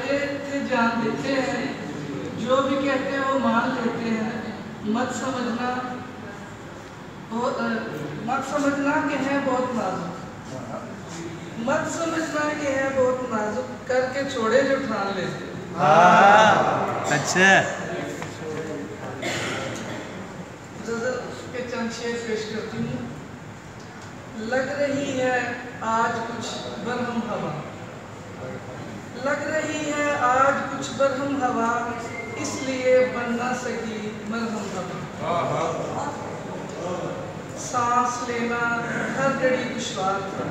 कहते थे जान देते हैं, जो भी कहते हैं वो मान लेते हैं। मत समझना कि है बहुत नाजुक, मत समझना कि है बहुत नाजुक, करके छोड़े जो ठान लेते। अच्छा, गज़ल के चंद शेर पेश करती हूँ। लग रही है आज कुछ बरहम हवा, लग रही है आज कुछ बरहम हवा, इसलिए बन ना सकी मरहम हवा। सांस लेना हर घड़ी दुश्वार था,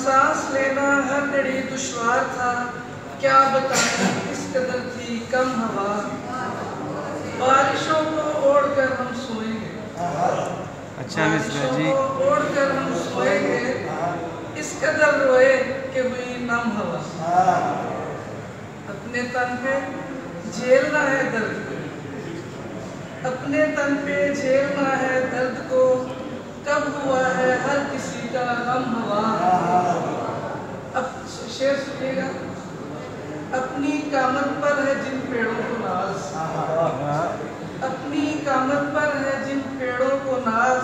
सांस लेना हर घड़ी दुश्वार था, क्या बताएं इस कदर थी कम हवा। बारिशों को ओढ़कर हम सोएंगे, अच्छा मिश्रा जी, ओढ़कर हम सोएंगे, इस कदर रोए कि हुई नम हवा। अपने तन पे झेलना है दर्द को, अपने तन पे झेलना है दर्द को, कब हुआ है हर किसी का गम हवा। अब शेर सुनिएगा। अपनी कामत पर है जिन पेड़ों को नाज, अपनी कामत पर है जिन पेड़ों को नाज,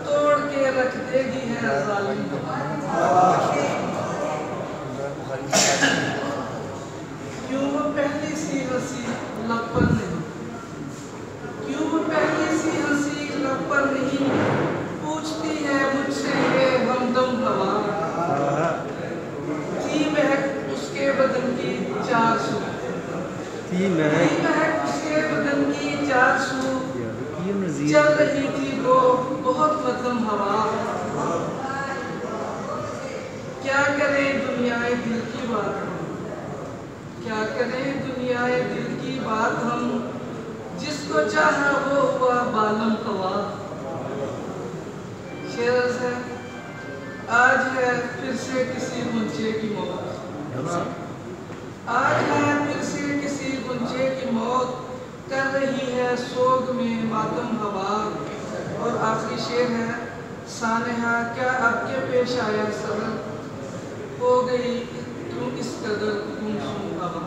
तोड़ के रख देगी है जालिम। क्यों वो पहली सी हंसी लब पर नहीं, क्यों वो पहली सी हंसी लब पर नहीं, पूछती है मुझसे ये हमदम हवा। थी महक उसके बदन की चार सू, थी महक उसके बदन की चार सू, चल रही थी वो बहुत मध्यम हवा। क्या करे दुनियाए दिल की बात हम, क्या करे दुनियाए दिल की बात हम, जिसको चाहा वो हुआ बालम हवा। शेर है। आज है फिर से किसी गुंजे की मौत, आज है फिर से किसी गुंजे की मौत, कर रही है सोग में मातम हवा। और आखिरी शेर है। सानेहा क्या आपके पेश आया सरल, हो गई तुम इस कदर गुमसुम हवा।